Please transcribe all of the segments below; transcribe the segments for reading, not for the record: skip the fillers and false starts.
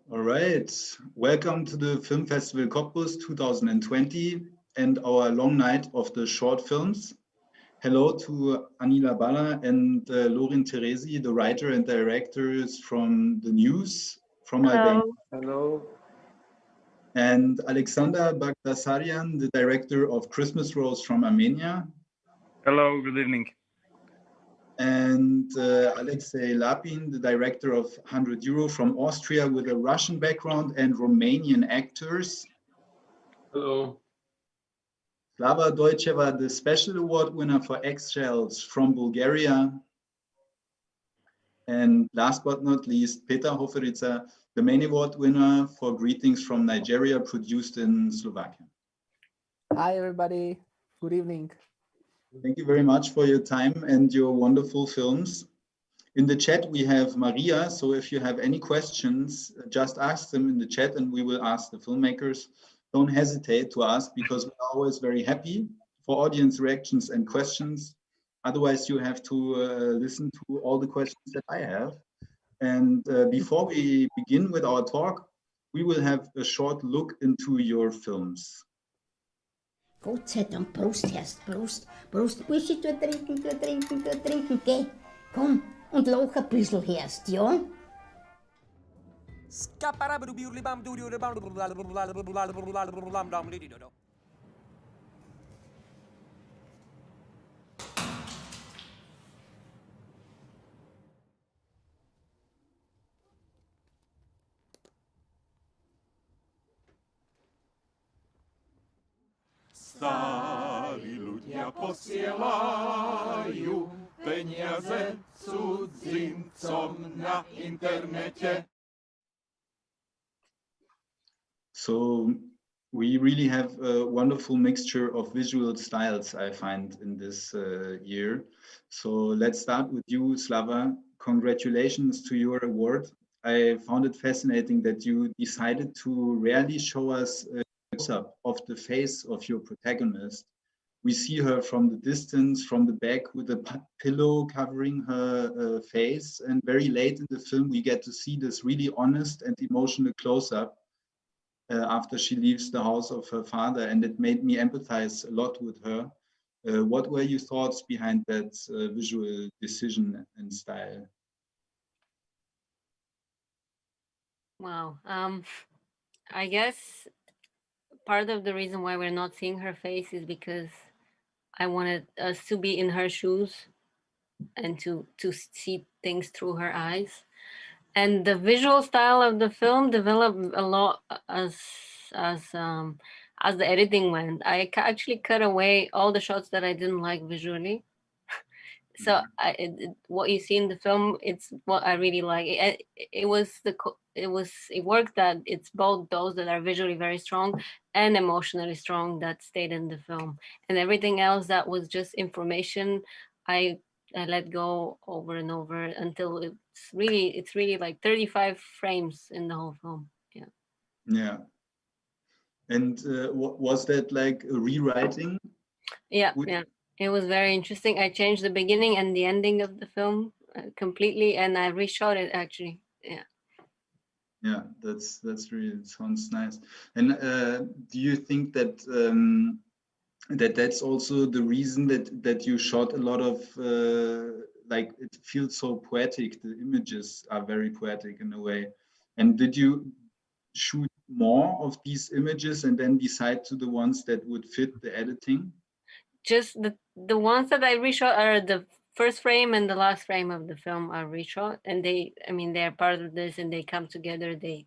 All right, welcome to the Film Festival Cottbus 2020 and our long night of the short films. Hello to Anila Bala and Lorin Teresi, the writer and directors from The News from Albania. Hello. And Alexander Bagdasaryan, the director of Christmas Rose from Armenia. Hello, good evening. And Alexei Lapin, the director of 100 Euro from Austria with a Russian background and Romanian actors. Hello. Slava Dojčeva, the special award winner for Eggshells from Bulgaria. And last but not least, Peter Hoferica, the main award winner for Greetings from Nigeria, produced in Slovakia. Hi, everybody. Good evening. Thank you very much for your time and your wonderful films. In the chat, we have Maria. So if you have any questions, just ask them in the chat and we will ask the filmmakers. Don't hesitate to ask because we're always very happy for audience reactions and questions. Otherwise, you have to listen to all the questions that I have. And before we begin with our talk, we will have a short look into your films. Gott sei Dank, Prost, Herst, Prost, Prost. Buschi, tu trinken, geh. Komm, und lach ein bisschen, Herst, ja? Stari ľudia posielajú peniaze cudzincom na internete. So we really have a wonderful mixture of visual styles, I find, in this year. So let's start with you, Slava. Congratulations to your award. I found it fascinating that you decided to rarely show us close-up of the face of your protagonist. We see her from the distance, from the back, with a pillow covering her face. And very late in the film, we get to see this really honest and emotional close-up after she leaves the house of her father. And it made me empathize a lot with her. What were your thoughts behind that visual decision and style? Wow. I guess part of the reason why we're not seeing her face is because I wanted us to be in her shoes and to see things through her eyes. And the visual style of the film developed a lot as the editing went. I actually cut away all the shots that I didn't like visually. So what you see in the film, it's what I really like. It worked that it's both those that are visually very strong and emotionally strong that stayed in the film, and everything else that was just information, I let go over and over until it's really like 35 frames in the whole film. Yeah. And was that like a rewriting? Yeah. It was very interesting. I changed the beginning and the ending of the film completely, and I reshot it actually. Yeah, that's really sounds nice. And do you think that that's also the reason that you shot a lot of like it feels so poetic? The images are very poetic in a way. And did you shoot more of these images and then decide to the ones that would fit the editing? Just the ones that I reshot are the first frame and the last frame of the film are reshot, and they're part of this and they come together. They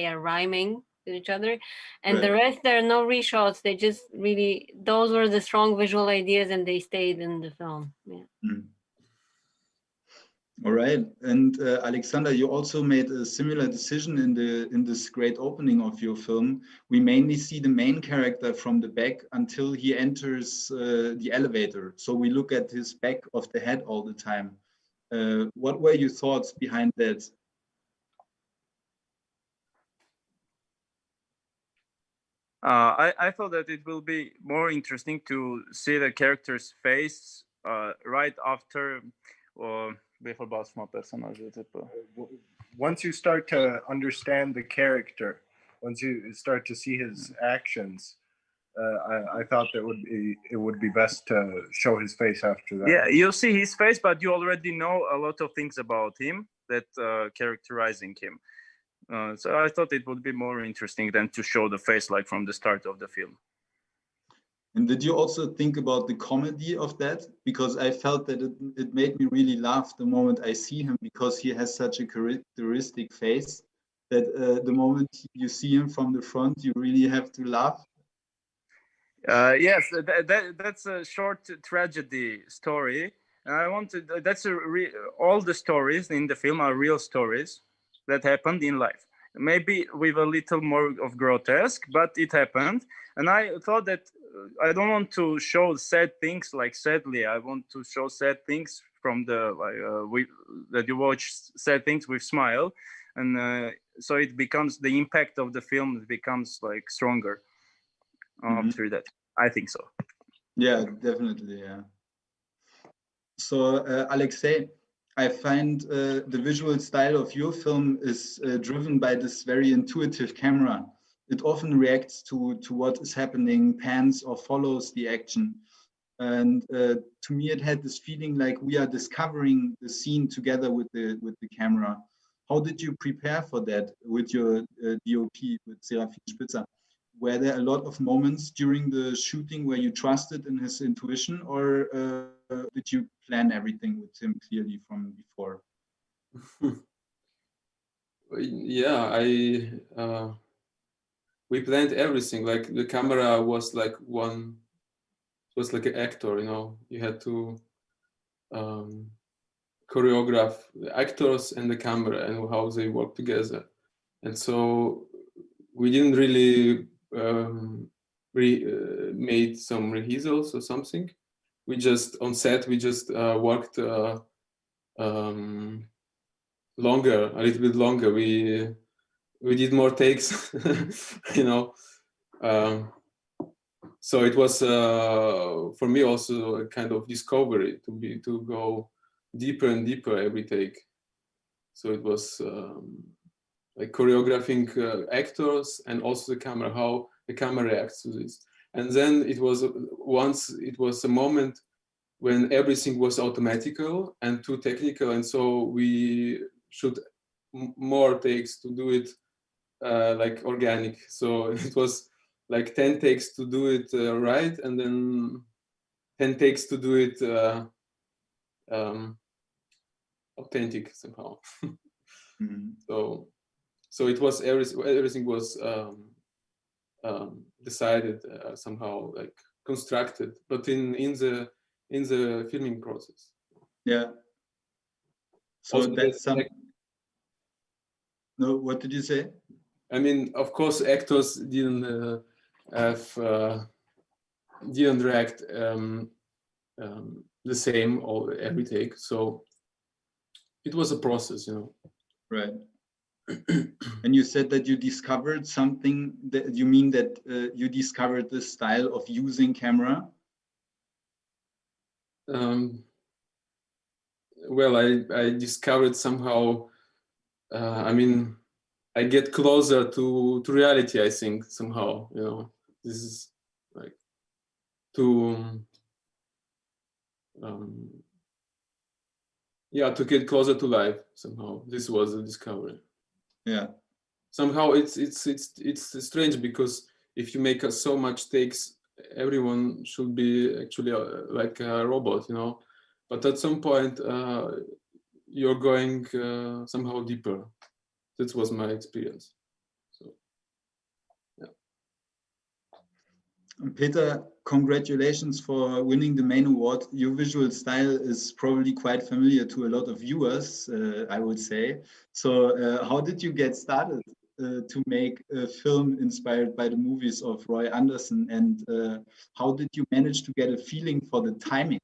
are rhyming with each other, and the rest there are no reshots. They just really, those were the strong visual ideas and they stayed in the film. All right, and Alexander, you also made a similar decision in this great opening of your film. We mainly see the main character from the back until he enters the elevator. So we look at his back of the head all the time. What were your thoughts behind that? I thought that it will be more interesting to see the character's face right after. Bih baš personāžu, once you start to understand the character, once you start to see his actions, I thought that it would be best to show his face after that. Yeah, you see his face, but you already know a lot of things about him that characterizing him. So I thought it would be more interesting than to show the face like from the start of the film. And did you also think about the comedy of that? Because I felt that it made me really laugh the moment I see him, because he has such a characteristic face that the moment you see him from the front, you really have to laugh. Yes, that's a short tragedy story. I wanted all the stories in the film are real stories that happened in life. Maybe with a little more of grotesque, but it happened. And I thought that I don't want to show sad things like sadly. I want to show sad things from that you watch sad things with smile, and so it becomes the impact of the film becomes like stronger after that. I think so. Yeah, definitely. Yeah. So, Alexei, I find the visual style of your film is driven by this very intuitive camera. It often reacts to what is happening, pans or follows the action. And to me, it had this feeling like we are discovering the scene together with the camera. How did you prepare for that with your DOP, with Serafin Spitzer? Were there a lot of moments during the shooting where you trusted in his intuition, or did you plan everything with him clearly from before? Yeah, we planned everything. Like the camera was like an actor, you know. You had to choreograph the actors and the camera and how they work together. And so we didn't really made some rehearsals or something. We just on set worked a little bit longer. We did more takes, you know. So it was for me also a kind of discovery to go deeper and deeper every take. So it was like choreographing actors and also the camera, how the camera reacts to this. And then it was a moment when everything was automatical and too technical, and so we should more takes to do it like organic. So it was like 10 takes to do it right, and then 10 takes to do it authentic somehow. So it was everything was decided somehow, like constructed, but in the filming process. Yeah. So also that's something. No, what did you say? I mean, of course, actors didn't react the same every take. So it was a process, you know. Right. And you said that you discovered something. That you mean that you discovered the style of using camera? Well, I discovered somehow. I mean, I get closer to reality, I think, somehow, you know. This is like to get closer to life somehow. This was a discovery. Yeah. Somehow it's strange, because if you make so much takes, everyone should be actually like a robot, you know. But at some point, you're going somehow deeper. That was my experience. So, yeah. Peter, congratulations for winning the main award. Your visual style is probably quite familiar to a lot of viewers, I would say. So how did you get started to make a film inspired by the movies of Roy Andersson? And how did you manage to get a feeling for the timing?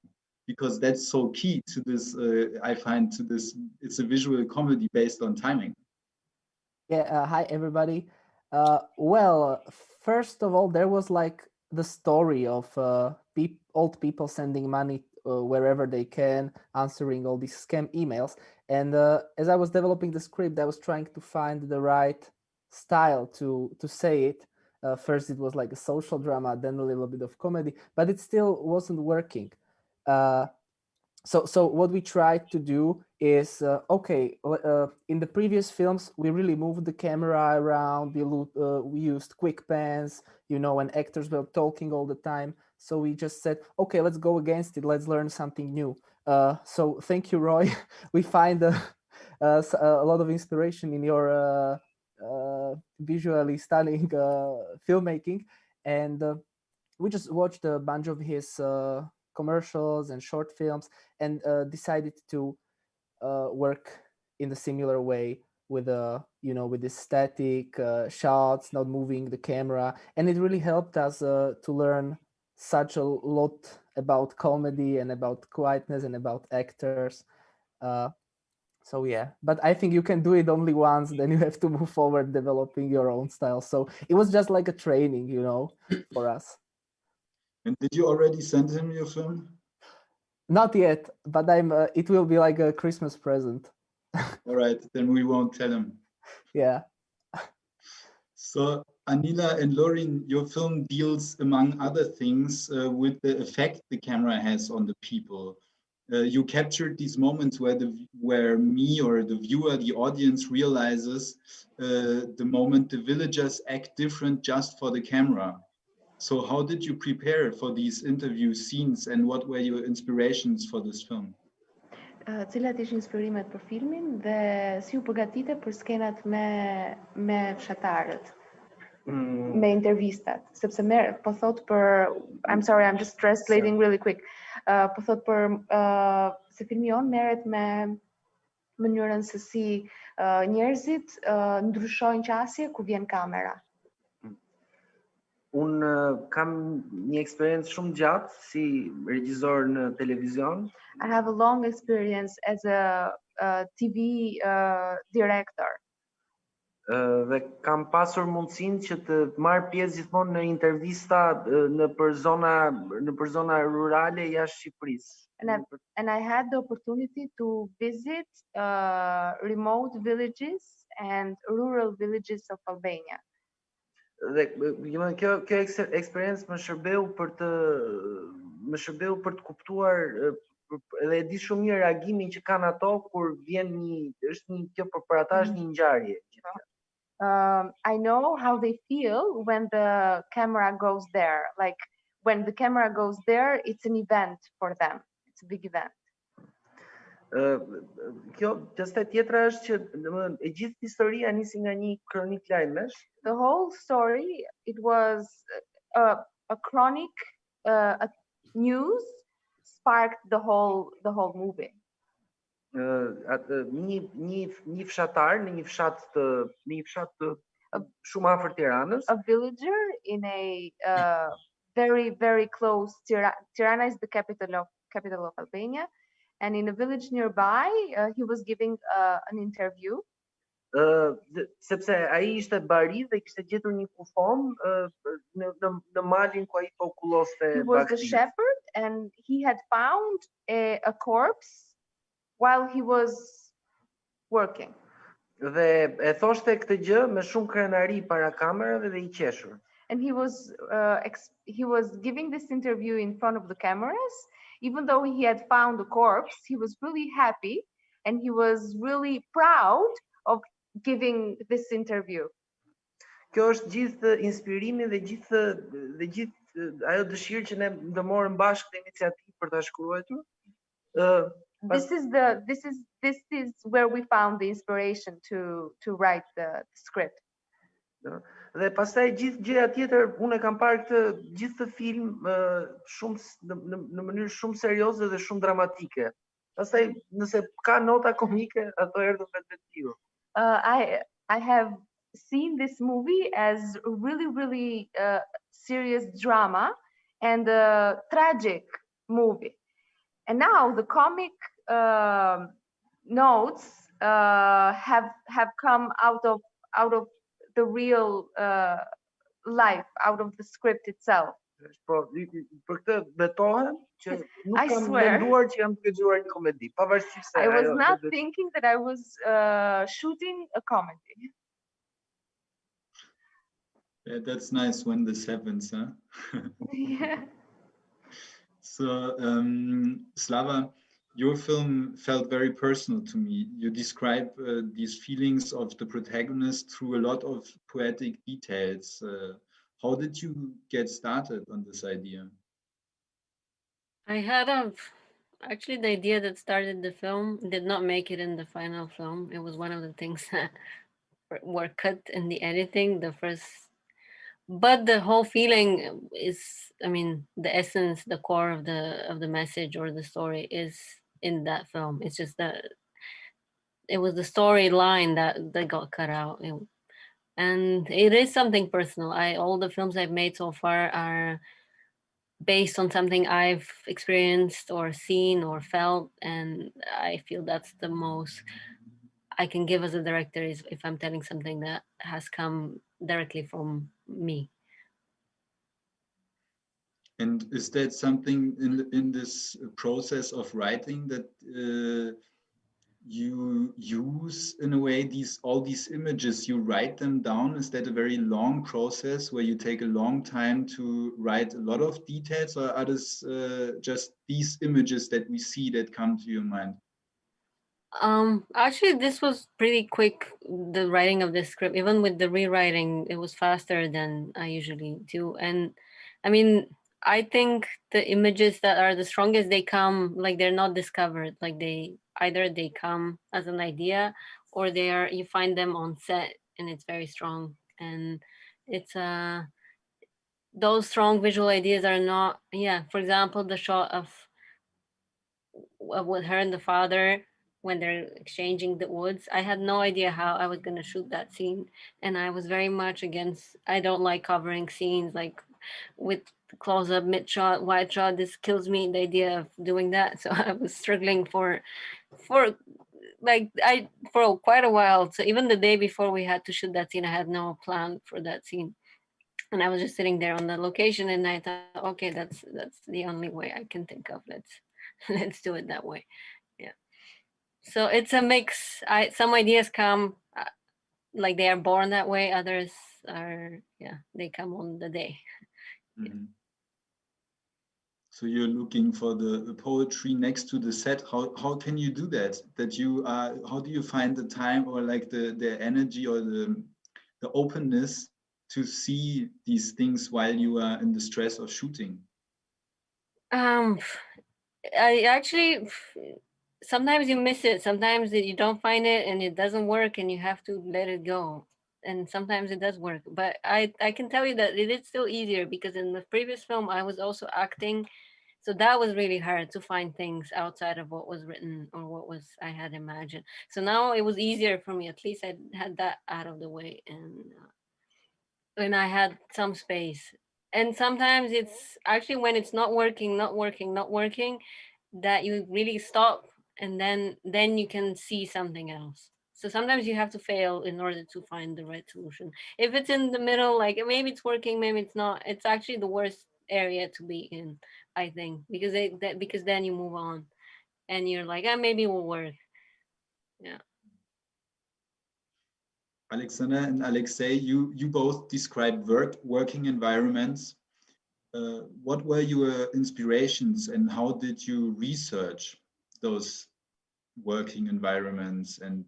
Because that's so key to this, I find, to this. It's a visual comedy based on timing. Yeah, hi everybody. Well, first of all, there was like the story of old people sending money wherever they can, answering all these scam emails. And as I was developing the script, I was trying to find the right style to say it. First, it was like a social drama, then a little bit of comedy, but it still wasn't working. So what we tried to do is, in the previous films, we really moved the camera around. We used quick pans, and actors were talking all the time. So we just said, okay, let's go against it. Let's learn something new. So thank you, Roy. We find a lot of inspiration in your visually stunning filmmaking. And we just watched a bunch of his commercials and short films and decided to work in a similar way with with the static shots, not moving the camera. And it really helped us to learn such a lot about comedy and about quietness and about actors. So yeah, but I think you can do it only once, then you have to move forward developing your own style. So it was just like a training, for us. And did you already send him your film? Not yet, but it will be like a Christmas present. All right, then we won't tell him. Yeah. So Anila and Lorin, your film deals, among other things, with the effect the camera has on the people. You captured these moments where me or the viewer, the audience, realizes the moment the villagers act different just for the camera. So how did you prepare for these interview scenes and what were your inspirations for this film? Cilat ishin inspirimet për filmin dhe si u përgatite për skenat me fshatarët, me intervistat, sepse po thot për, I'm sorry, I'm just translating really quick, po thot për se filmi jon merret me mënyrën se si njerëzit ndryshojnë qasje kur vjen kamera. Unë kam një eksperiencë shumë gjatë si regjisor në televizion. I have a long experience as a TV director. Dhe kam pasur mundësinë që të marr pjesë gjithmonë në intervista në për zona rurale jashtë Shqipërisë. And I had the opportunity to visit remote villages and rural villages of Albania. Dhe kjo eksperiencë më shërbeu për të kuptuar edhe e di shumë mirë reagimin që kanë ato kur vjen kjo për ata është një ngjarje. I know how they feel when the camera goes there. Like when the camera goes there, it's an event for them. It's a big event. Kjo çështja tjetra është që e gjithë historia nisi nga një kronik lajmesh. The whole story, it was a chronic, a news sparked the whole movie. Një fshatar në një fshat shumë afër Tiranës. A villager in a very, very close. Tirana is the capital of Albania. And in a village nearby, he was giving an interview. Sepse ai ishte bari dhe kishte gjetur një kufon në malin ku ai populloste. He was a shepherd and he had found a corpse while he was working. Dhe e thoshte këtë gjë me shumë krenari para kamerave dhe I qeshur. And he was giving this interview in front of the cameras. Even though he had found a corpse, he was really happy and he was really proud of giving this interview. Kjo është gjithë inspirimi dhe gjithë ajo dëshirë që ne ndërmorëm bashkë në iniciativë për ta shkruar. This is where we found the inspiration to write the script. Dhe pastaj gjithë gjëja tjetër unë kam parë gjithë film shumë në mënyrë shumë serioze dhe shumë dramatike. Pastaj nëse ka nota komike ato erdhën me vetiu. I have seen this movie as a really, really serious drama and a tragic movie. And now the comic notes have come out of the real life, out of the script itself. Po, për këtë betohem që nuk I kam swear. menduar që jam të dëgjuar një komedi, pavarësisht se I was ajo not vetë- thinking that I was shooting a comedy. Yeah, that's nice when this happens, huh? Yeah. So, Slava, your film felt very personal to me. You describe these feelings of the protagonist through a lot of poetic details. How did you get started on this idea? I had actually the idea that started the film did not make it in the final film. It was one of the things that were cut in the editing, the first. But the whole feeling is, I mean, the essence, the core of the message or the story is in that film. It's just that it was the storyline that got cut out. And it is something personal. All the films I've made so far are based on something I've experienced or seen or felt, and I feel that's the most I can give as a director is if I'm telling something that has come directly from me. And is that something in this process of writing that you use in a way all these images, you write them down? Is that a very long process where you take a long time to write a lot of details, or are this just these images that we see that come to your mind? Actually, this was pretty quick, the writing of this script. Even with the rewriting, it was faster than I usually do. And I mean, I think the images that are the strongest, they come, like they're not discovered. Like either they come as an idea or you find them on set and it's very strong. And it's those strong visual ideas are not, for example, the shot of with her and the father when they're exchanging the woods. I had no idea how I was going to shoot that scene. And I was very much against, I don't like covering scenes like with close up, mid shot, wide shot. This kills me, the idea of doing that. So I was struggling for quite a while. So even the day before we had to shoot that scene, I had no plan for that scene. And I was just sitting there on the location and I thought, okay, that's the only way I can think of. Let's do it that way. Yeah. So it's a mix. Some ideas come like they are born that way. Others are, they come on the day. Mm-hmm. So you're looking for the poetry next to the set. How can you do that? How do you find the time or like the energy or the openness to see these things while you are in the stress of shooting? I actually, sometimes you miss it. Sometimes you don't find it and it doesn't work and you have to let it go. And sometimes it does work. But I can tell you that it is still easier because in the previous film, I was also acting. So that was really hard to find things outside of what was written or what I had imagined. So now it was easier for me. At least I had that out of the way and I had some space. And sometimes it's actually when it's not working, that you really stop and then you can see something else. So sometimes you have to fail in order to find the right solution. If it's in the middle, like maybe it's working, maybe it's not, it's actually the worst area to be in, I think, because then you move on and you're like, maybe it will work. Yeah. Alexander and Alexei, you both described working environments. What were your inspirations and how did you research those working environments and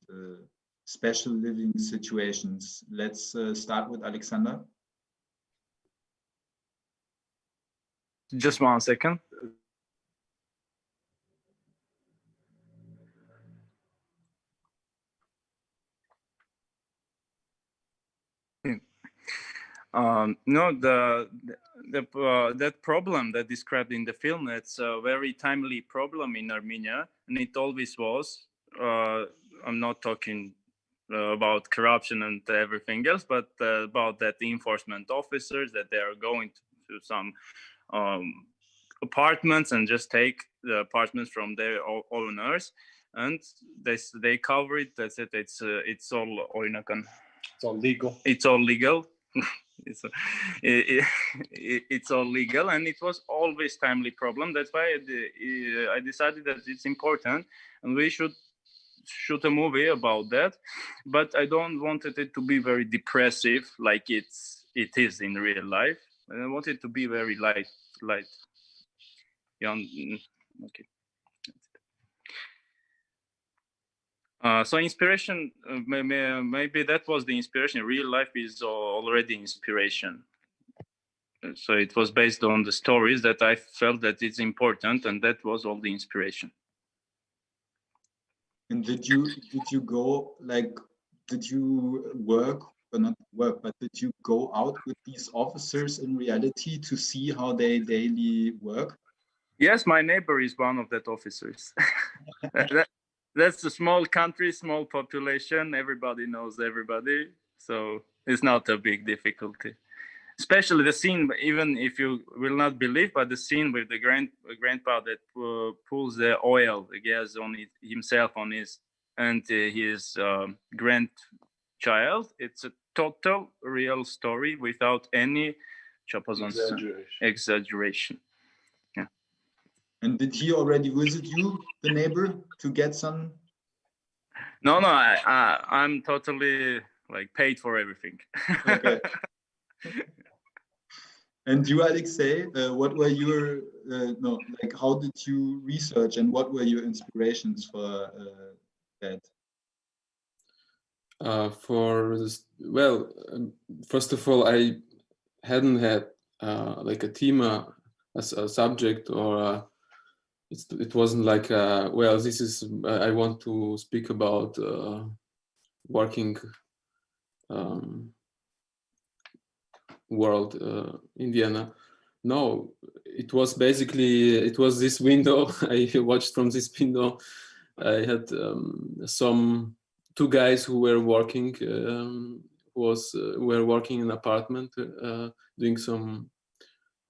special living situations? Let's start with Alexander. Just 1 second. No, that problem that described in the film, it's a very timely problem in Armenia, and it always was. I'm not talking about corruption and everything else, but about that the enforcement officers that they are going to some apartments and just take the apartments from their owners, and they cover it. That's it. It's all legal. It's all legal. it's all legal, and it was always timely problem. That's why I decided that it's important and we should shoot a movie about that, but I don't want it to be very depressive like it is in real life. I want it to be very light. Yeah, okay. So inspiration, maybe that was the inspiration. Real life is already inspiration. So it was based on the stories that I felt that it's important, and that was all the inspiration. And did you go, like, did you work, or not work, but did you go out with these officers in reality to see how they daily work? Yes, my neighbor is one of that officers. That's a small country, small population. Everybody knows everybody, so it's not a big difficulty. Especially the scene, even if you will not believe, but the scene with the grandpa that pulls the oil, the gas on himself on his grandchild. It's a total real story without any exaggeration. Yeah. And did he already visit you, the neighbor, to get some? No, I'm totally like paid for everything. Okay. And you, Alexei, what were your how did you research, and what were your inspirations for that? For this, well, first of all, I hadn't had like a theme as a subject, or it wasn't like well, this is I want to speak about working world in Vienna. No, it was basically, it was this window. I watched from this window. I had two guys who were working, were working in an apartment, doing some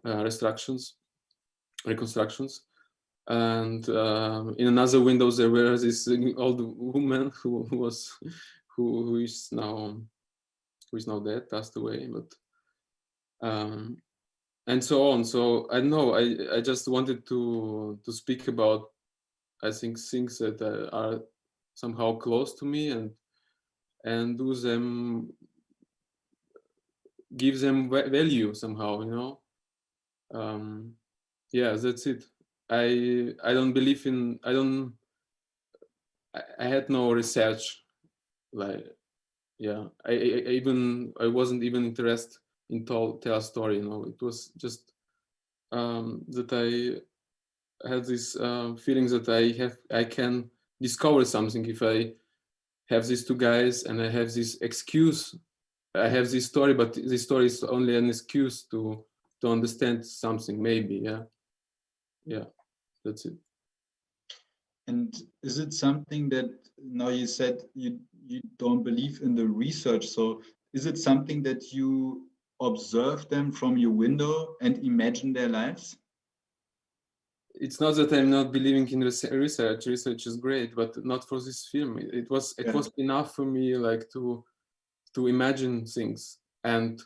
reconstructions, and in another window there were this old woman who is now dead, passed away, but and so on. So I don't know. I just wanted to speak about, I think, things that are somehow close to me, and do them, give them value somehow, you know. Yeah, that's it. I don't believe in, I had no research, like, yeah, I wasn't even interested in tell a story, you know. It was just that I had this feeling that I can discover something if I have these two guys and I have this excuse. I have this story, but this story is only an excuse to understand something, maybe. Yeah, that's it. And is it something that, now you said you don't believe in the research, so is it something that you observe them from your window and imagine their lives? It's not that I'm not believing in research. Research is great, but not for this film. It was enough for me, like, to imagine things. And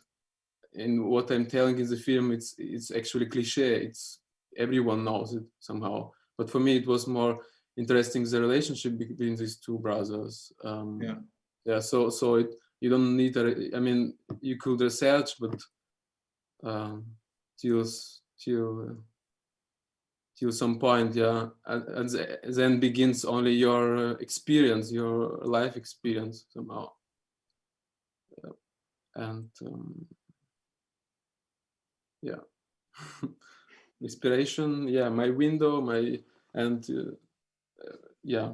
in what I'm telling in the film, it's actually cliche. It's, everyone knows it somehow. But for me, it was more interesting, the relationship between these two brothers. Yeah. So you don't need I mean, you could research, but till some point, yeah, and then begins only your experience, your life experience somehow. And yeah, inspiration, yeah, my window, yeah,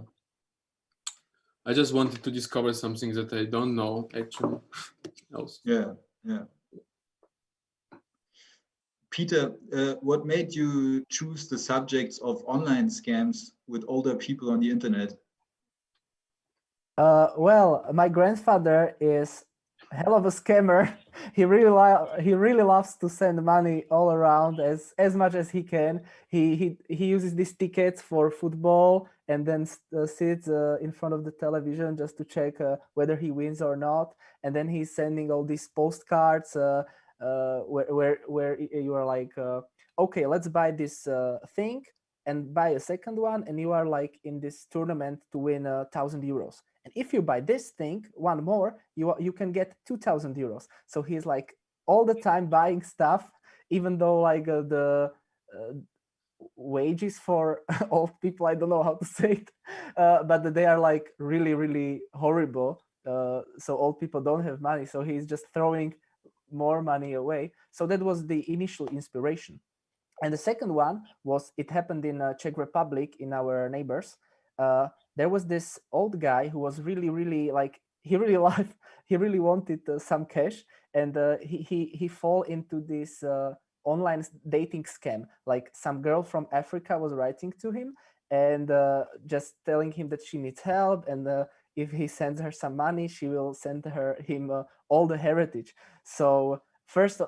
I just wanted to discover something that I don't know actually else. Yeah. Peter, what made you choose the subjects of online scams with older people on the internet? Well, my grandfather hell of a scammer. He really loves to send money all around as much as he can. He uses these tickets for football and then sits in front of the television just to check whether he wins or not. And then he's sending all these postcards where you are like, okay, let's buy this thing and buy a second one, and you are like in this tournament to win 1,000 euros. And if you buy this thing, one more, you can get 2,000 euros. So he's like all the time buying stuff, even though like the wages for old people, I don't know how to say it, but they are like really, really horrible. So old people don't have money. So he's just throwing more money away. So that was the initial inspiration. And the second one was, it happened in Czech Republic, in our neighbors. There was this old guy who was really, really like, he really wanted some cash, and he fall into this online dating scam. Like some girl from Africa was writing to him and just telling him that she needs help, and if he sends her some money, she will send him all the heritage. So first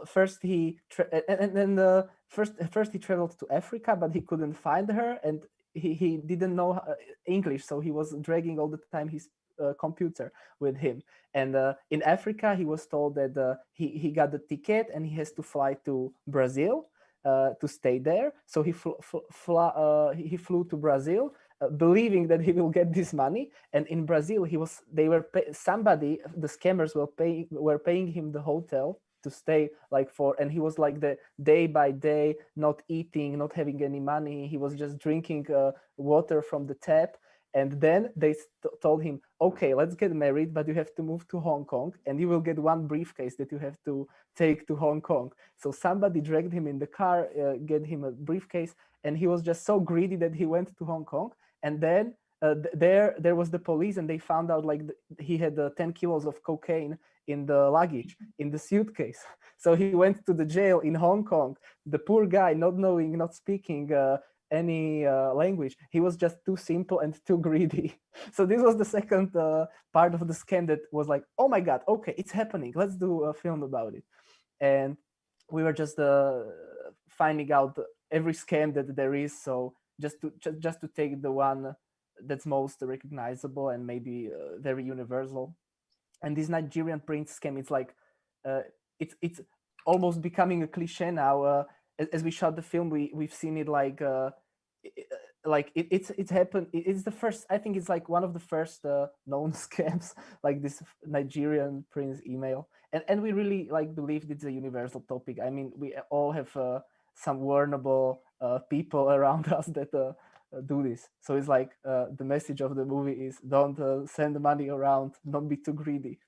he first he traveled to Africa, but he couldn't find her, and he didn't know English, so he was dragging all the time his computer with him. And in Africa, he was told that he got the ticket and he has to fly to Brazil to stay there. So he flew to Brazil, believing that he will get this money. And in Brazil, the scammers were paying him the hotel to stay like and he was like the day by day, not eating, not having any money. He was just drinking water from the tap. And then they told him, okay, let's get married, but you have to move to Hong Kong and you will get one briefcase that you have to take to Hong Kong. So somebody dragged him in the car, get him a briefcase, and he was just so greedy that he went to Hong Kong. And then there was the police, and they found out like he had 10 kilos of cocaine in the luggage, in the suitcase. So he went to the jail in Hong Kong. The poor guy, not speaking any language. He was just too simple and too greedy. So this was the second part of the scam that was like, oh my God, okay, it's happening. Let's do a film about it. And we were just finding out every scam that there is. So just to take the one that's most recognizable and maybe very universal. And this Nigerian prince scam, it's like it's almost becoming a cliche now. As we shot the film, we've seen it like it's happened. It's the first. I think it's like one of the first known scams, like this Nigerian prince email. And we really like believe it's a universal topic. I mean, we all have some vulnerable people around us that do this. So it's like the message of the movie is, don't send money around. Don't be too greedy.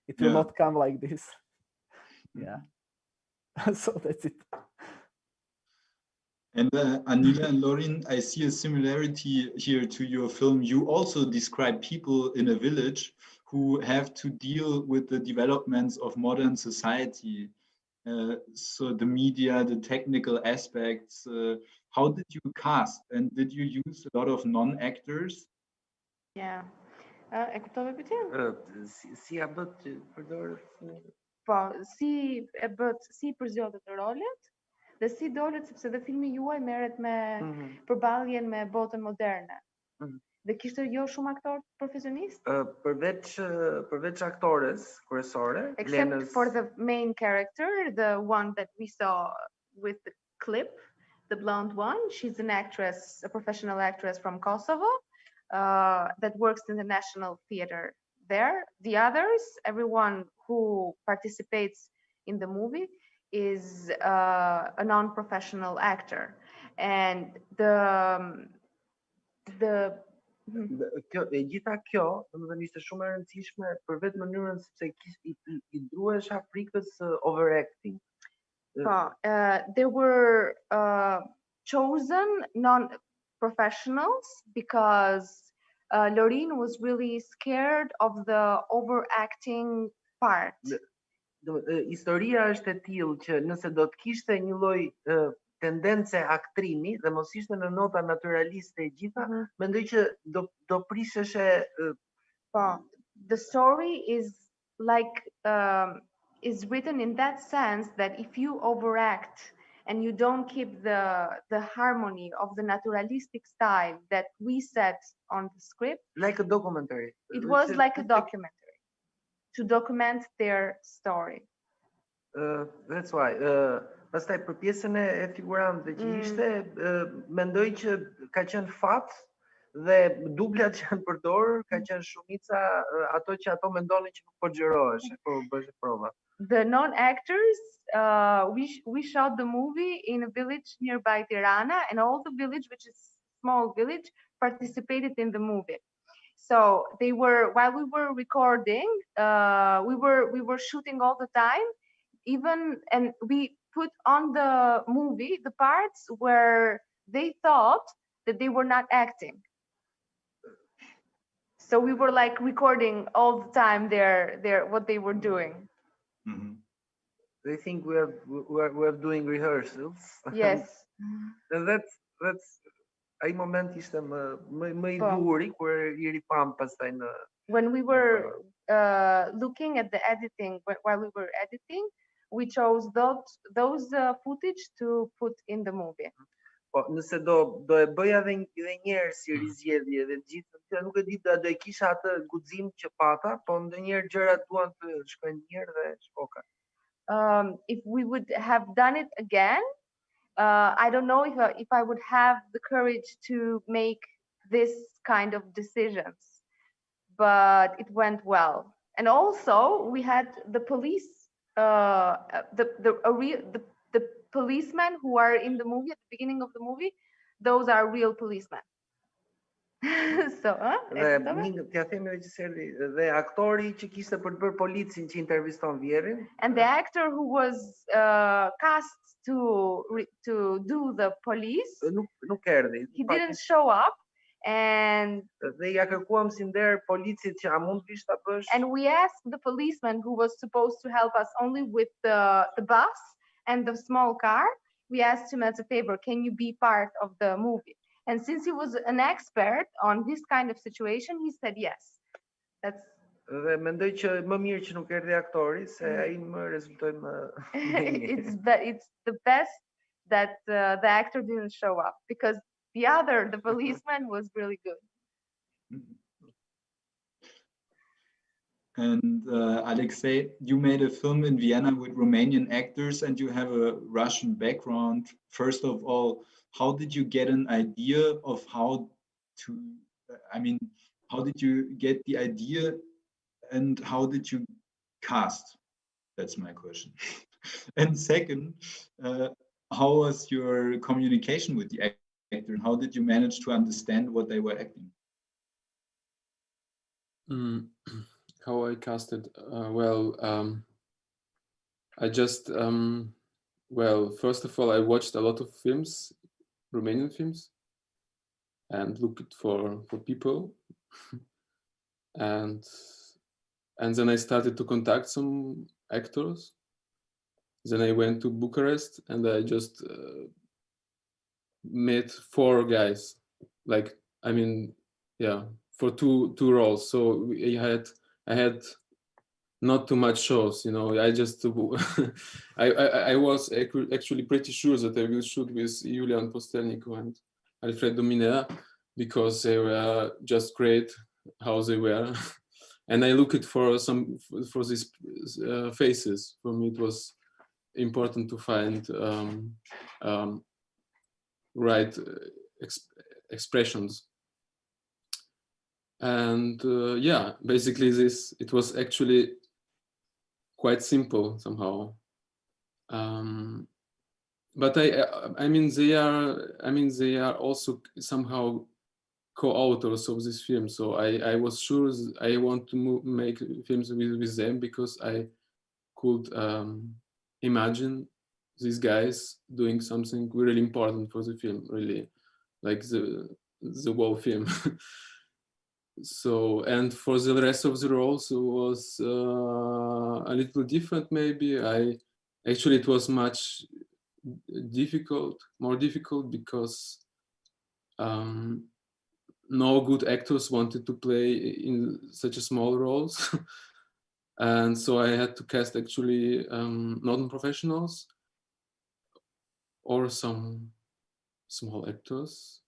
It will not come like this. Yeah. So that's it. And Anila and Lorin, I see a similarity here to your film. You also describe people in a village who have to deal with the developments of modern society. So the media, the technical aspects. How did you cast, and did you use a lot of non-actors? Yeah. E kuptove pyetjen? Si ja bët përdor? Po, si e bët, si përzgjohet rolet dhe si dolet, sepse dhe filmi juaj merret me përballjen me botën moderne. Dhe kishte jo shumë aktor profesionist? Përveç aktores kryesore, Except for the main character, the one that we saw with the clip, the blonde one. She's an actress, a professional actress from Kosovo, that works in the National Theater there. The others, everyone who participates in the movie is a non-professional actor. And Gjitha kjo, domethënë ishte shumë e rëndësishme për vetë mënyrën sepse i druhesha frikës overacting. They were chosen non-professionals because Lorin was really scared of the overacting part. Historia është e tillë që nëse do të kishte një lloj tendence aktrimi dhe mos ishte në nota naturaliste e gjitha, mendoj që do prisheshe. The story is like is written in that sense that if you overact and you don't keep the harmony of the naturalistic style that we set on the script, like a documentary. it was like a documentary to document their story. That's why. Pastaj për pjesën e figurantëve që ishte, mendoj që ka qenë fat dhe dublat që janë përdorur ka qenë shumica ato që ato mendonin që nuk po xhirohesh, po bësh prova. The non-actors, we shot the movie in a village nearby Tirana, and all the village, which is small village, participated in the movie. So they were, while we were recording, we were shooting all the time, and we put on the movie the parts where they thought that they were not acting. So we were like recording all the time their what they were doing. Mm-hmm. They think we're doing rehearsals. Yes. And that's ai moment ishte më I duri kur I ripam pastaj në. When we were looking at the editing, while we were editing, we chose those footage to put in the movie. Po, nëse do e bëja edhe një herë si rizgjedhje dhe gjithë, nuk e di do e kisha atë guxim që pata, po ndonjëherë gjërat duan të shkojnë mirë dhe shkoka. If we would have done it again, I don't know if I would have the courage to make this kind of decisions, but it went well. And also we had the police, the policemen who are in the movie at the beginning of the movie, those are real policemen. So, t'ja themi regjiseri dhe aktori që kishte për të bërë policin që interviston Vjerin. And the actor who was cast to do the police, nuk erdhi. He didn't show up, and dhe ja kërkuam si nder policit që a mund vish ta bësh. And we asked the policeman who was supposed to help us only with the bus and the small car. We asked him as a favor, can you be part of the movie? And since he was an expert on this kind of situation, he said yes. That's. Dhe mendoj që më mirë që nuk erdhi aktori, se ai më rezultoi më. It's the best that the actor didn't show up, because the policeman was really good. And Alexei, you made a film in Vienna with Romanian actors and you have a Russian background. First of all, how did you get an idea of how did you get the idea and how did you cast? That's my question. And second, how was your communication with the actor? How did you manage to understand what they were acting? How I casted? I just, first of all, I watched a lot of films, Romanian films, and looked for people. And then I started to contact some actors. Then I went to Bucharest and I just met 4 guys, for two roles. So I had not too much shows, I just I was actually pretty sure that I will shoot with Julian Postelniku and Alfredo Minea, because they were just great how they were. And I looked for these faces. For me, it was important to find right expressions. And basically it was actually quite simple somehow. But they are also somehow co-authors of this film. So I was sure I want to make films with them, because I could imagine these guys doing something really important for the film, really, like the whole film. So, and for the rest of the roles, it was a little different, maybe. It was much more difficult, because no good actors wanted to play in such a small roles. And so I had to cast actually non-professionals or some small actors,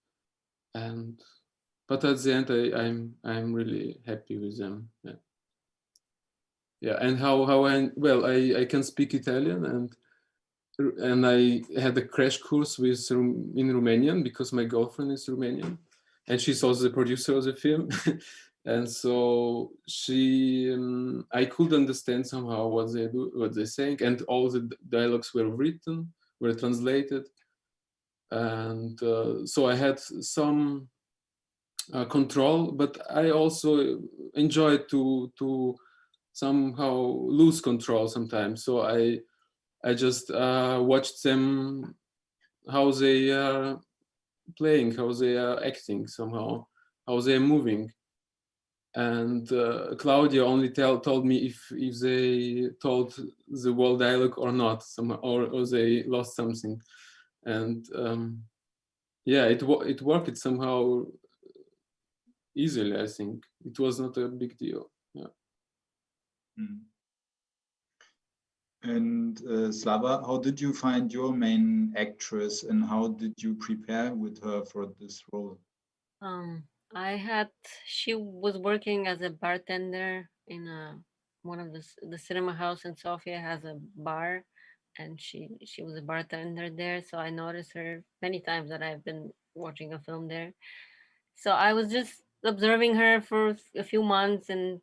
but at the end I'm really happy with them. Yeah, and how I can speak Italian, and I had a crash course in Romanian because my girlfriend is Romanian, and she's also the producer of the film. And so I could understand somehow what they're saying, and all the dialogues were translated, and so I had some control, but I also enjoyed to somehow lose control sometimes. So I just watched them, how they are playing, how they are acting somehow, how they are moving. And Claudia only told me if they told the whole dialogue or not, somehow, or they lost something. And yeah, it worked somehow easily. I think it was not a big deal. Yeah. And Slava, how did you find your main actress, and how did you prepare with her for this role? She was working as a bartender in one of the cinema house in Sofia has a bar, and she was a bartender there. So I noticed her many times that I've been watching a film there. So I was just observing her for a few months, and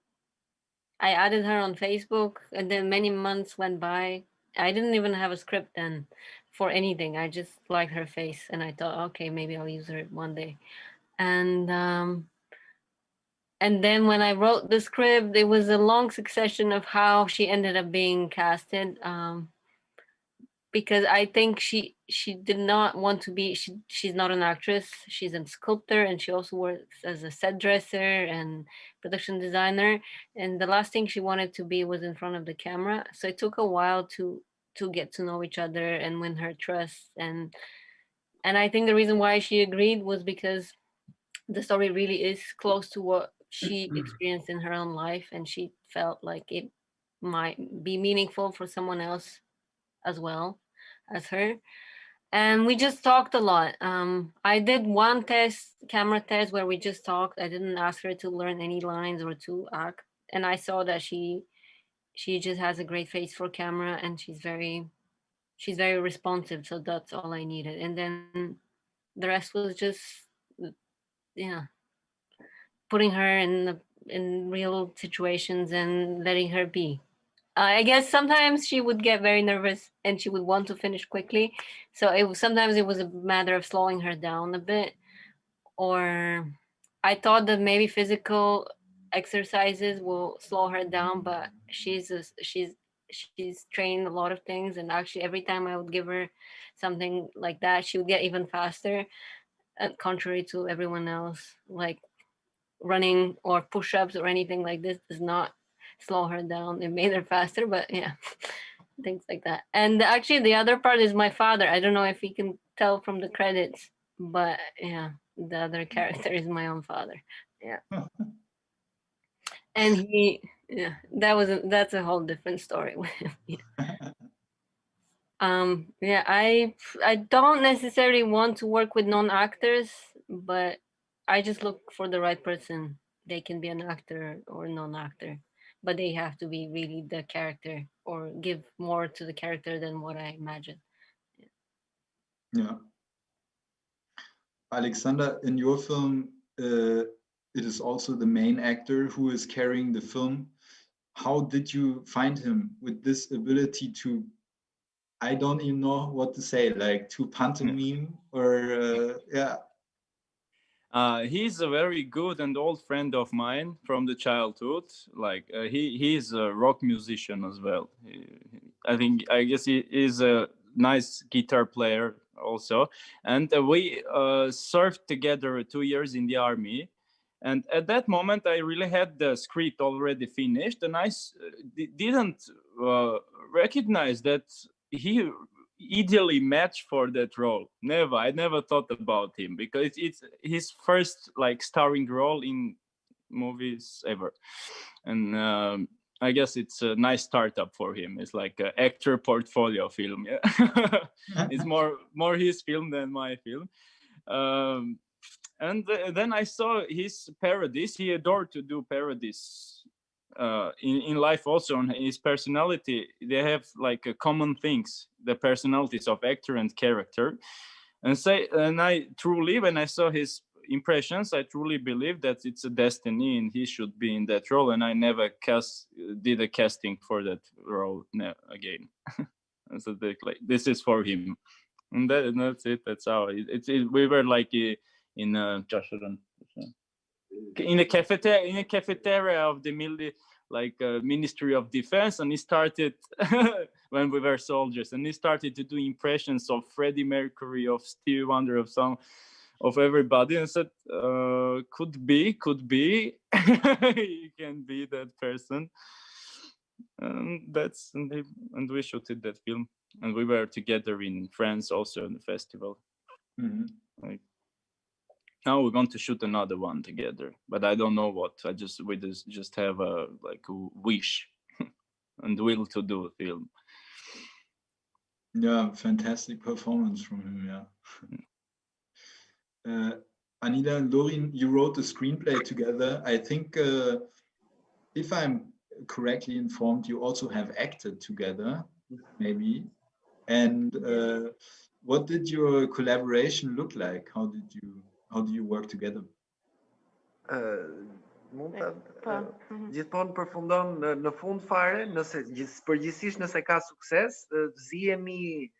I added her on Facebook, and then many months went by. I didn't even have a script then for anything. I just liked her face, and I thought, okay, maybe I'll use her one day. And then when I wrote the script, it was a long succession of how she ended up being casted. Because I think she did not want to be, she's not an actress, she's a sculptor, and she also works as a set dresser and production designer. And the last thing she wanted to be was in front of the camera. So it took a while to get to know each other and win her trust. And I think the reason why she agreed was because the story really is close to what she experienced in her own life, and she felt like it might be meaningful for someone else as well as her. And we just talked a lot. I did one camera test where we just talked. I didn't ask her to learn any lines or to act, and I saw that she just has a great face for camera, and she's very responsive. So that's all I needed. And then the rest was just putting her in real situations and letting her be. I guess sometimes she would get very nervous and she would want to finish quickly. So sometimes it was a matter of slowing her down a bit. Or I thought that maybe physical exercises will slow her down, but she's trained a lot of things. And actually every time I would give her something like that, she would get even faster, contrary to everyone else. Like running or push-ups or anything like this does not slow her down. It made her faster, but yeah, things like that. And actually the other part is my father. I don't know if you can tell from the credits, but yeah, the other character is my own father. Yeah. And that's a whole different story. Yeah, I don't necessarily want to work with non-actors, but I just look for the right person. They can be an actor or non-actor, but they have to be really the character or give more to the character than what I imagine. Yeah. Alexander, in your film, it is also the main actor who is carrying the film. How did you find him with this ability to, I don't even know what to say, like to pantomime or yeah. He's a very good and old friend of mine from the childhood. Like he's a rock musician as well. I guess he is a nice guitar player also. And we served together 2 years in the army. And at that moment, I really had the script already finished, and I didn't recognize that he ideally matched for that role. I never thought about him because it's his first like starring role in movies ever. And I guess it's a nice startup for him. It's like an actor portfolio film. Yeah, it's more his film than my film. And then I saw his parodies. He adored to do parodies in life also. On his personality, they have like common things, the personalities of actor and character. And I truly, when I saw his impressions, I truly believe that it's a destiny and he should be in that role. And I never did a casting for that role again. So this is for him. And that's it. That's how we were like in a cafeteria of the Ministry of Defense, and he started when we were soldiers, and he started to do impressions of Freddie Mercury, of Stevie Wonder, of everybody, and said, could be, you can be that person. And we shooted that film, and we were together in France also in the festival. Mm-hmm. Now we're going to shoot another one together, but I don't know what. We just have a wish and will to do a film. Yeah, fantastic performance from him. Yeah. Anila and Lorin, you wrote the screenplay together. I think, if I'm correctly informed, you also have acted together, maybe. And what did your collaboration look like? How do you work together? Gjithmonë përfundon në fund fare, nëse përgjithsisht nëse ka sukses, zihemi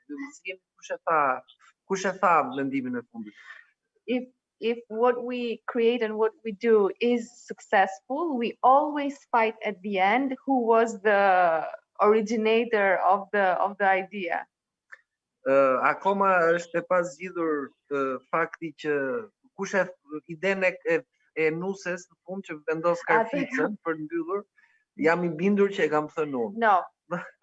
kush e tha mendimin e fundit. If what we create and what we do is successful, we always fight at the end who was the originator of the idea. Akoma është e pazgjidhur fakti që kush e idenë e nuses në fund që vendos karficën për mbyllur, jam I bindur që e kam thënë unë. No.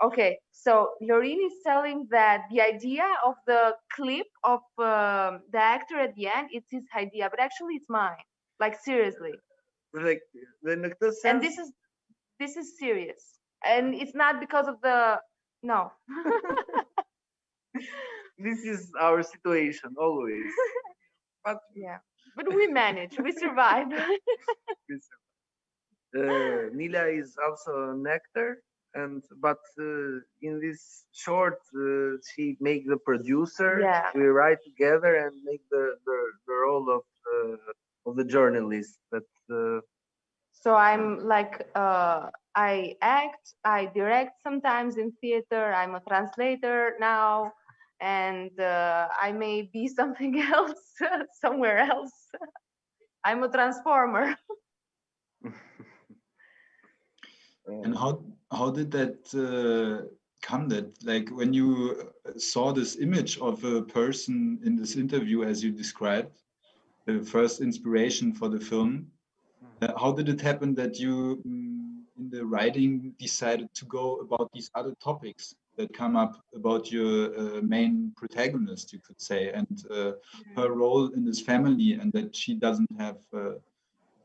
Okay, so Lorin is telling that the idea of the clip of the actor at the end, it's his idea, but actually it's mine. Like seriously. And this is serious. And it's not because of no. This is our situation always. But yeah. But we manage, we survive. Nila is also an actor, but in this short, she make the producer. Yeah. We write together and make the role of the journalist. So I'm like, I act, I direct sometimes in theater. I'm a translator now. And I may be something else somewhere else. I'm a transformer. And how did that come? That like when you saw this image of a person in this interview, as you described, the first inspiration for the film, how did it happen that you in the writing decided to go about these other topics that come up about your main protagonist, you could say, and her role in this family, and that she doesn't have her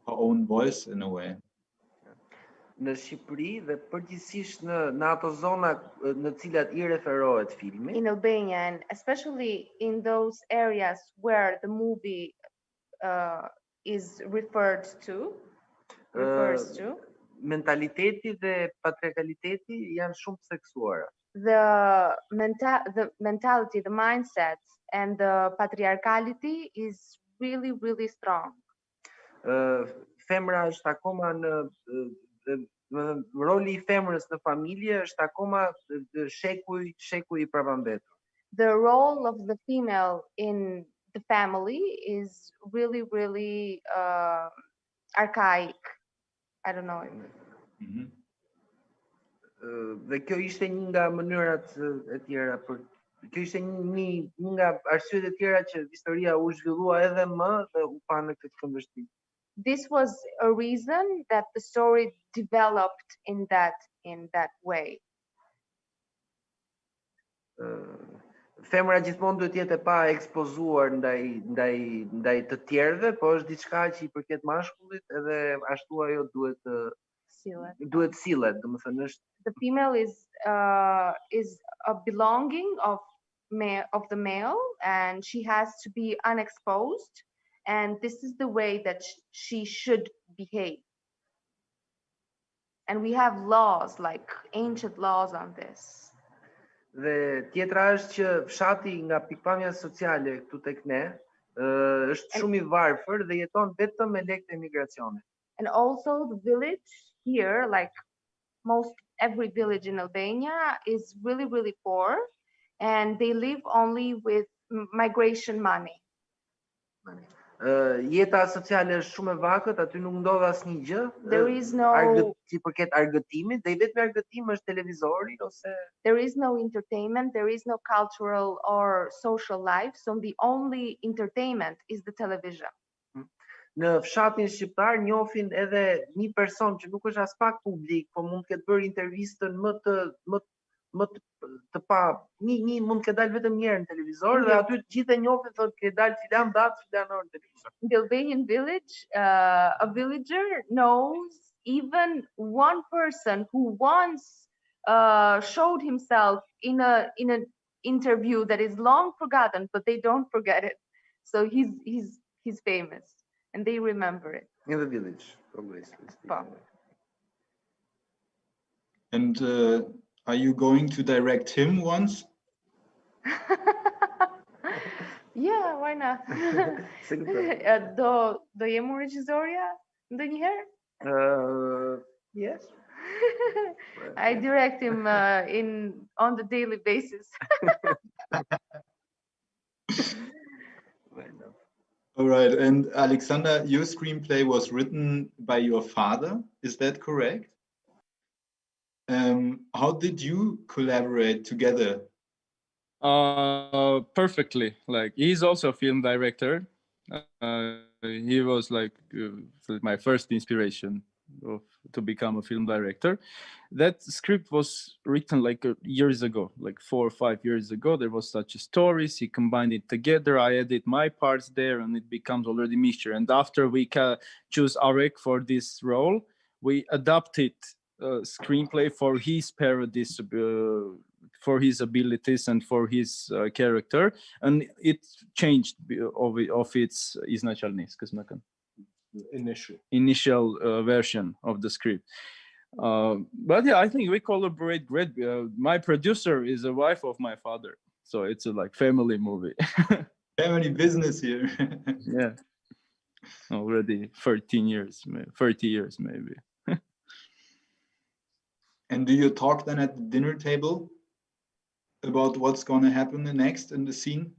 own voice in a way? Në Shqipëri dhe përgjithsisht në ato zona në cilat I referohet filmi. In Albania, and especially in those areas where the movie is refers to. Mentaliteti dhe patriarkaliteti janë shumë seksuara. The mentality, the mindset, and the patriarchality is really, really strong. Femra është akoma roli I femrës në familje është akoma shekuj I prapambetur. The role of the female in the family is really, really archaic. I don't know. Mm-hmm. Dhe kjo ishte një nga mënyrat e tjera kjo ishte një nga arsyet e tjera që historia u zhvillua edhe më dhe u pa në këtë kundërshtim. This was a reason that the story developed in that way. Femra gjithmonë duhet jetë e pa ekspozuar ndaj të tjerëve, po është diçka që I përket mashkullit edhe ashtu ajo duhet duhet sillet, domethënë është The female is a belonging of the male, and she has to be unexposed, and this is the way that she should behave. And we have laws, like ancient laws on this. Dhe tjetra është që fshati nga pikpamja sociale këtu tek ne është shumë I varfër dhe jeton vetëm me lekë të emigracionit. And also the village here, like most every village in Albania, is really, really poor, and they live only with migration money. Jeta sociale është shumë e vakët, aty nuk ndodh asnjë gjë. There is no si përket argëtimit, dhe I vetmi argëtim është televizori ose there is no entertainment, there is no cultural or social life, so the only entertainment is the television. Në fshatin shqiptar njohin edhe një person që nuk është as pak publik, po mund të ketë bërë intervistën më të pa një mund të ketë dalë vetëm një herë në televizor dhe aty të gjithë e njohin, thotë ke dalë filan datë, filan orë në televizor. In the Albanian village, a villager knows even one person who once showed himself in an interview that is long forgotten, but they don't forget it. So he's famous. And they remember it. In the village, obviously. And are you going to direct him once? Yeah, why not? Do jemu regjisorja ndonjëherë? Yes. I direct him on the daily basis. All right, and Alexander, your screenplay was written by your father, is that correct? How did you collaborate together? Perfectly. Like, he's also a film director. He was like my first inspiration to become a film director. That script was written like years ago, like 4 or 5 years ago. There was such a story. He combined it together. I added my parts there, and it becomes already mixture. And after we choose Arek for this role, we adapted screenplay for his parodies, for his abilities and for his character, and it changed of its initial version of the script. But yeah, I think we collaborate great. My producer is a wife of my father, so it's a like family movie. Family business here. Yeah, already 30 years maybe. And do you talk then at the dinner table about what's going to happen next in the scene?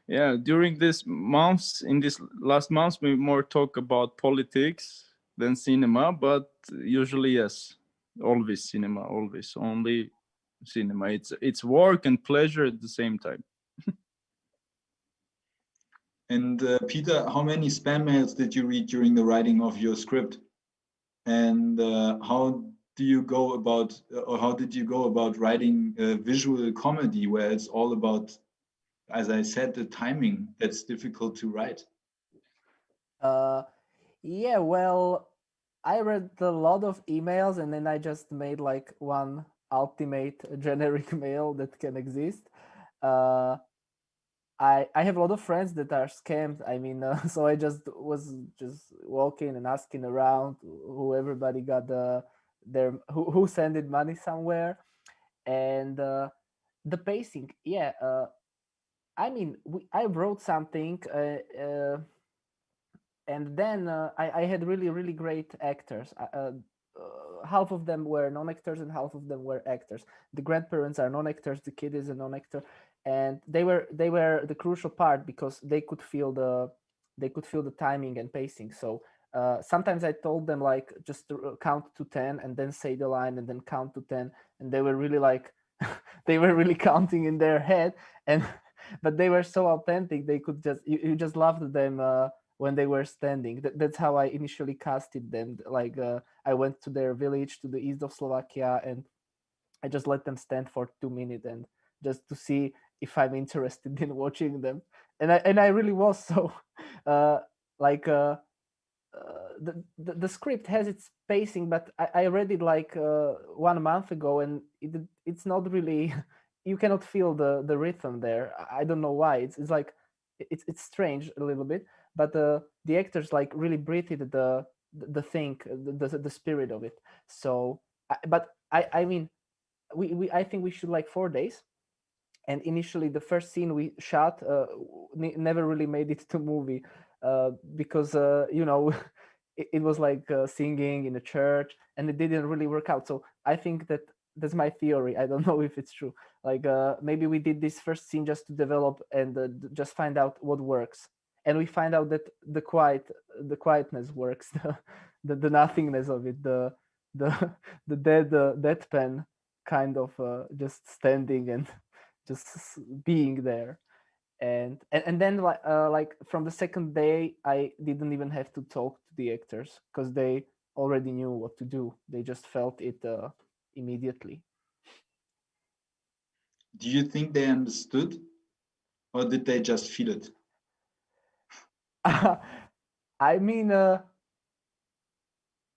Yeah, during this last months, we more talk about politics than cinema, but usually, yes, always cinema, always only cinema. It's work and pleasure at the same time. And Peter, how many spam mails did you read during the writing of your script? And how did you go about writing visual comedy where it's all about, as I said, the timing that's difficult to write? Yeah, well, I read a lot of emails and then I just made like one ultimate generic mail that can exist. I have a lot of friends that are scammed. I mean, so I was walking and asking around who everybody got who sent money somewhere, and the pacing. Yeah, I mean, I wrote something, and then I had really great actors. Half of them were non-actors and half of them were actors. The grandparents are non-actors. The kid is a non-actor. And they were the crucial part because they could feel the timing and pacing. So sometimes I told them like just to count to 10 and then say the line and then count to 10, and they were really like they were really counting in their head, but they were so authentic. They could you just loved them when they were standing. That's how I initially casted them. Like I went to their village to the east of Slovakia and I just let them stand for 2 minutes and just to see if I'm interested in watching them, and I really was. So the script has its pacing, but I read it like 1 month ago, and it's not really. You cannot feel the rhythm there. I don't know why. It's like it's strange a little bit, but the actors like really breathed the thing, the spirit of it. So, but I mean, I think we should like 4 days. And initially, the first scene we shot never really made it to movie because you know it was like singing in a church, and it didn't really work out. So I think that's my theory. I don't know if it's true. Like maybe we did this first scene just to develop and just find out what works, and we find out that the quietness works, the nothingness of it, the deadpan kind of just standing and just being there. And then like from the second day, I didn't even have to talk to the actors because they already knew what to do. They just felt it immediately. Do you think they understood, or did they just feel it? I mean,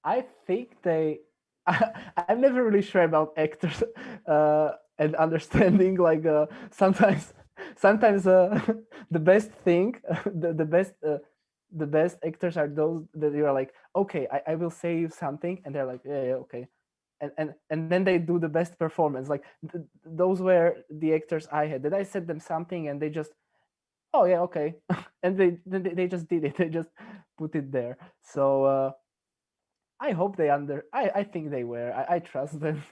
I think they. I'm never really sure about actors and understanding. Like sometimes the best thing, the best actors are those that you are like, okay, I will say you something, and they're like, yeah, okay, and then they do the best performance. Like those were the actors I had. That I said them something, and they just, oh yeah, okay, and they just did it. They just put it there. So. I hope they I think they were. I trust them.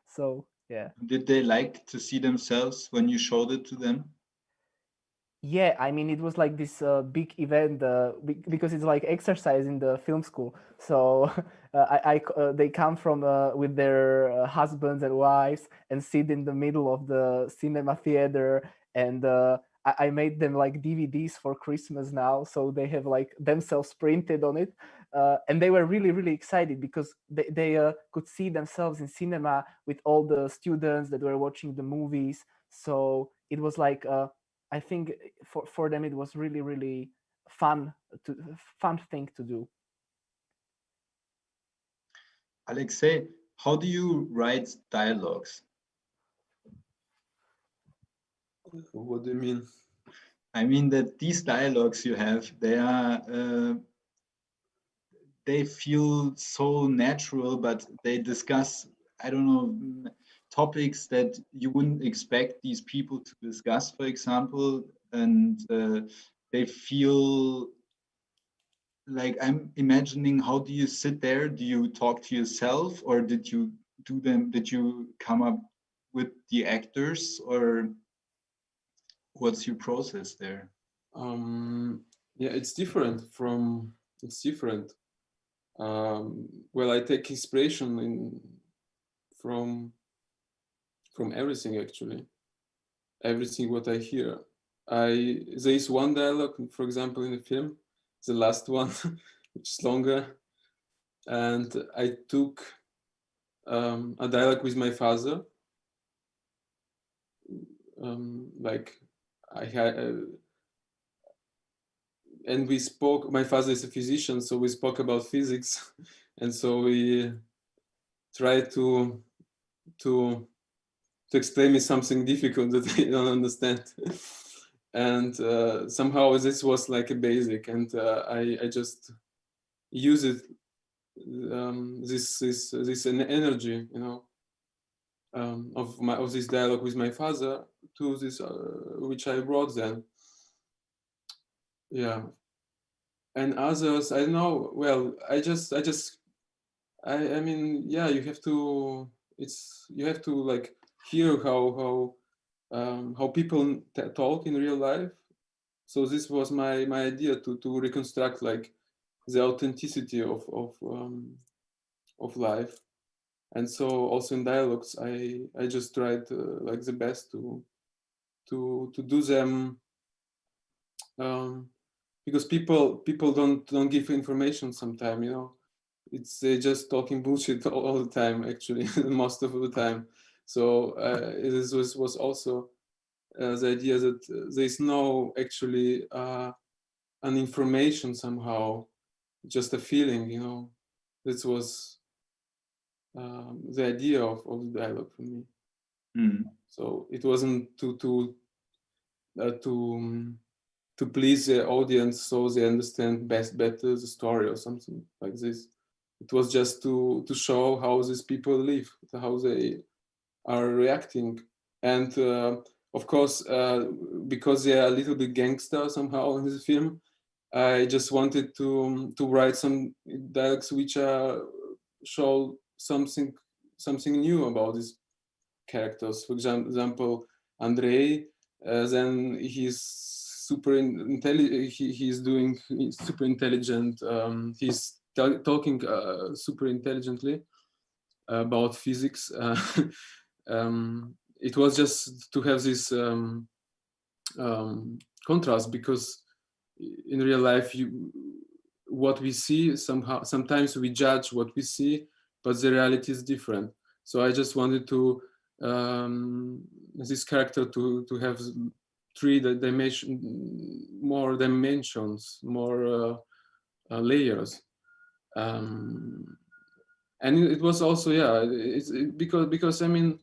So yeah. Did they like to see themselves when you showed it to them? Yeah, I mean, it was like this big event because it's like exercise in the film school. So they come from with their husbands and wives and sit in the middle of the cinema theater, and I made them like DVDs for Christmas now, so they have like themselves printed on it. And they were really, really excited because they could see themselves in cinema with all the students that were watching the movies. So it was like, I think for them, it was really, really fun thing to do. Alexei, how do you write dialogues? What do you mean? I mean that these dialogues you have, they feel so natural, but they discuss, I don't know, topics that you wouldn't expect these people to discuss, for example, and they feel like, I'm imagining, how do you sit there? Do you talk to yourself, or did you come up with the actors, or what's your process there? Yeah, it's different. Well, I take inspiration from everything, actually. Everything what I hear. There is one dialogue, for example, in the film, the last one, which is longer, and I took a dialogue with my father. Like I had, and we spoke. My father is a physician, so we spoke about physics, and so we tried to explain me something difficult that I don't understand. And somehow this was like a basic, and I just use it, this energy, you know, of this dialogue with my father to this which I wrote then. Yeah, and others, I don't know. Well, I mean, yeah, you have to like hear how people talk in real life. So this was my idea to reconstruct like the authenticity of life. And so also in dialogues, I just tried like the best to do them, because people don't give information sometimes, you know. It's just talking bullshit all the time, actually, most of the time. So this was also the idea that there is no actually an information somehow just a feeling, you know. This was the idea of the dialogue for me. So it wasn't to please the audience so they understand better the story or something like this. It was just to show how these people live, how they are reacting, and of course, because they are a little bit gangster somehow in this film, I just wanted to write some dialogues which show something new about these characters. For example, Andrei, then he's super intelligent. He's super intelligent. He's talking super intelligently about physics. It was just to have this contrast, because in real life, what we see sometimes we judge what we see, but the reality is different. So I just wanted to this character to have more dimensions, more layers, and it was also because I mean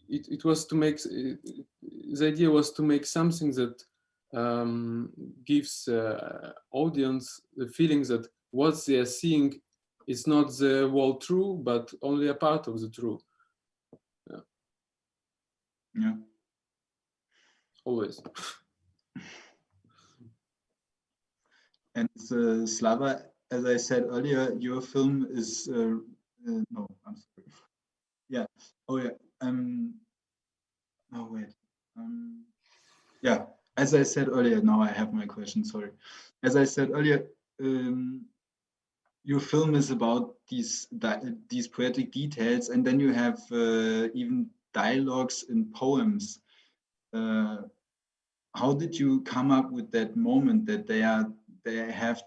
it was to make the idea was to make something that gives audience the feeling that what they are seeing is not the whole true, but only a part of the true. Yeah. Always. And Slava, as I said earlier, your film is no, I'm sorry. Yeah. Oh yeah. No, wait. Yeah. As I said earlier, now I have my question. Sorry. As I said earlier, your film is about these poetic details, and then you have even dialogues in poems. How did you come up with that moment that they have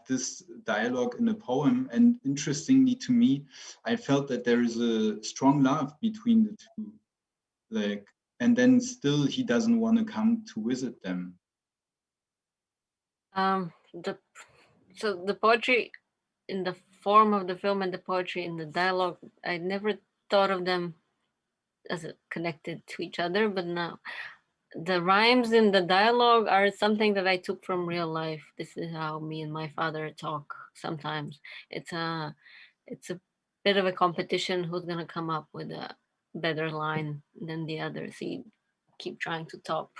this dialogue in a poem? And interestingly to me, I felt that there is a strong love between the two, like, and then still he doesn't want to come to visit them. So the poetry in the form of the film and the poetry in the dialogue, I never thought of them as connected to each other, but now the rhymes in the dialogue are something that I took from real life. This is how me and my father talk sometimes. It's a bit of a competition who's gonna come up with a better line than the other. So you keep trying to top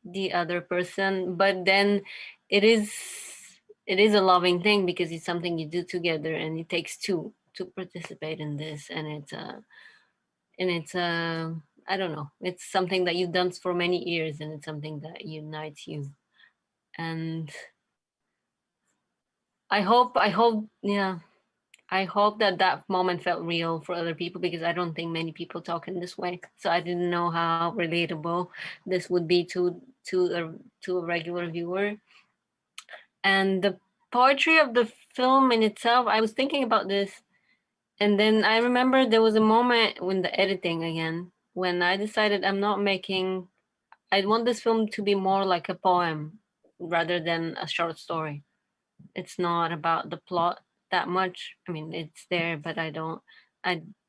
the other person, but then it is a loving thing because it's something you do together, and it takes two to participate in this, and it's I don't know, it's something that you've done for many years, and it's something that unites you. And I hope that moment felt real for other people, because I don't think many people talk in this way. So I didn't know how relatable this would be to a regular viewer. And the poetry of the film in itself, I was thinking about this, and then I remember there was a moment when the editing again, when I decided I want this film to be more like a poem rather than a short story. It's not about the plot that much. I mean, it's there, but I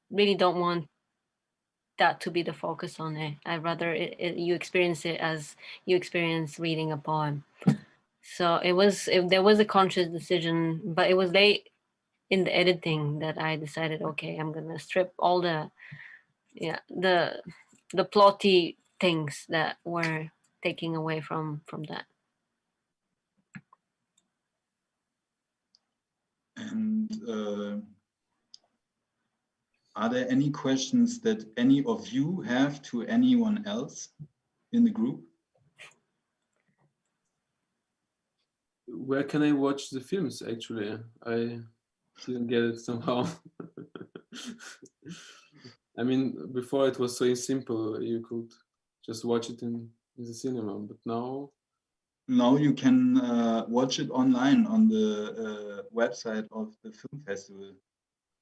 really don't want that to be the focus on it. I'd rather you experience it as you experience reading a poem. So there was a conscious decision, but it was late in the editing that I decided, okay, I'm gonna strip all the plotty things that were taking away from that. And are there any questions that any of you have to anyone else in the group? Where can I watch the films? Actually, I didn't get it somehow. I mean, before it was so simple, you could just watch it in the cinema, but now you can watch it online on the website of the film festival.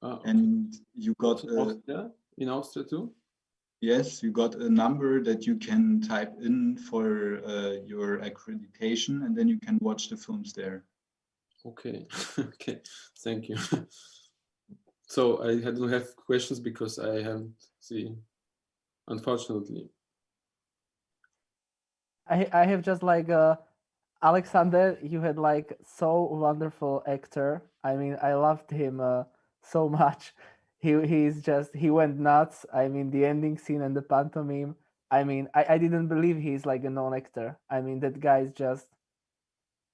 okay. And you got in Austria too? Yes, you got a number that you can type in for your accreditation, and then you can watch the films there. Okay. Okay. Thank you. So I don't have questions because I haven't seen, unfortunately. I have just like Alexander, you had like so wonderful actor. I mean, I loved him so much. He went nuts. I mean, the ending scene and the pantomime. I mean, I didn't believe he's like a non-actor. I mean, that guy is just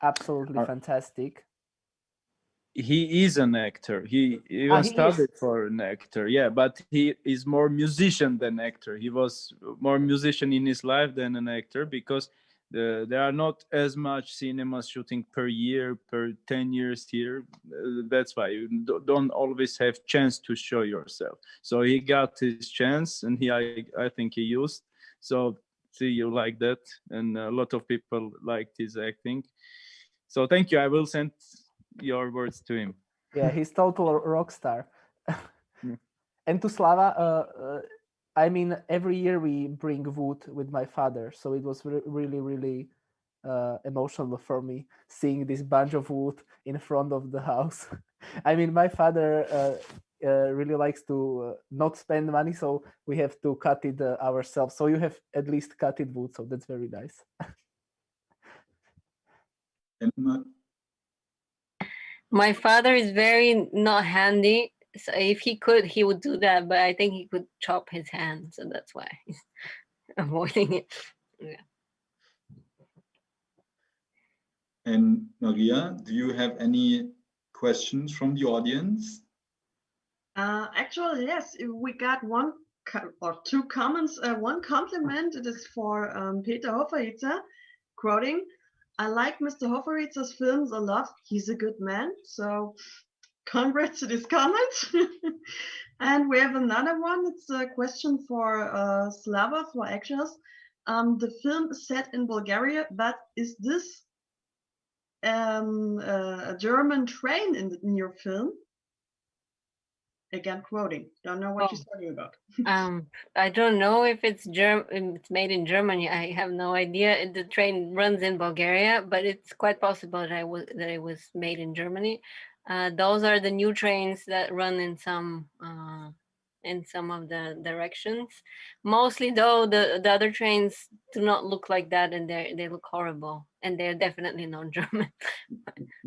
absolutely fantastic. He is an actor. He even studied for an actor. Yeah, but he is more musician than actor. He was more musician in his life than an actor because there are not as much cinema shooting per year, per 10 years here. That's why you don't always have chance to show yourself. So he got his chance, and I think he used. So see, you like that, and a lot of people liked his acting. So thank you. I will send your words to him. Yeah, he's total rock star. And to Slava, I mean, every year we bring wood with my father, so it was really emotional for me seeing this bunch of wood in front of the house. I mean, my father really likes to not spend money, so we have to cut it ourselves. So you have at least cut it wood, so that's very nice. My father is very not handy. So if he could, he would do that, but I think he could chop his hand, so that's why he's avoiding it. Yeah. And Maria, do you have any questions from the audience? Actually, yes, we got one or two comments. One compliment, it is for Peter Hoferitzer, quoting, "I like Mr. Hoferitzer's films a lot. He's a good man." So congrats to this comment. And we have another one. It's a question for Slava, for actors. The film is set in Bulgaria, but is this a German train in your film? Again, quoting. Don't know what she's talking about. I don't know if it's made in Germany. I have no idea. The train runs in Bulgaria, but it's quite possible that it was made in Germany. Those are the new trains that run in some of the directions. Mostly, though, the other trains do not look like that, and they look horrible, and they're definitely not German.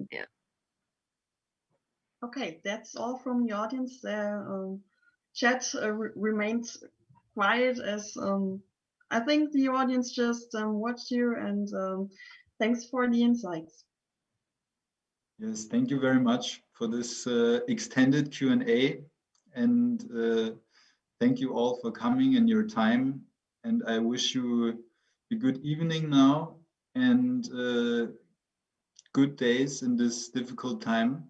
Yeah. Okay, that's all from the audience. Chat remains quiet as I think the audience just watched you, and thanks for the insights. Yes, thank you very much for this extended Q&A, and thank you all for coming and your time. And I wish you a good evening now and good days in this difficult time,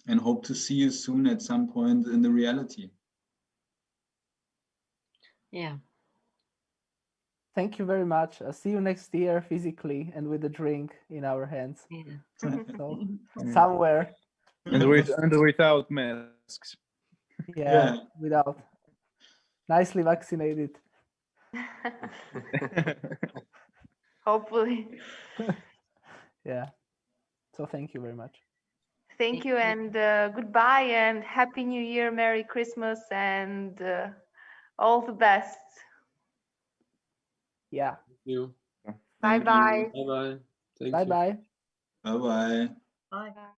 and hope to see you soon at some point in the reality. Yeah. Thank you very much. See you next year physically and with a drink in our hands. Yeah. So somewhere. And without masks. Yeah, without. Nicely vaccinated. Hopefully. Yeah. So thank you very much. Thank you, and goodbye, and Happy New Year, Merry Christmas, and all the best. Yeah. Thank you. Bye-bye. Bye-bye. Bye-bye. Bye-bye. Bye.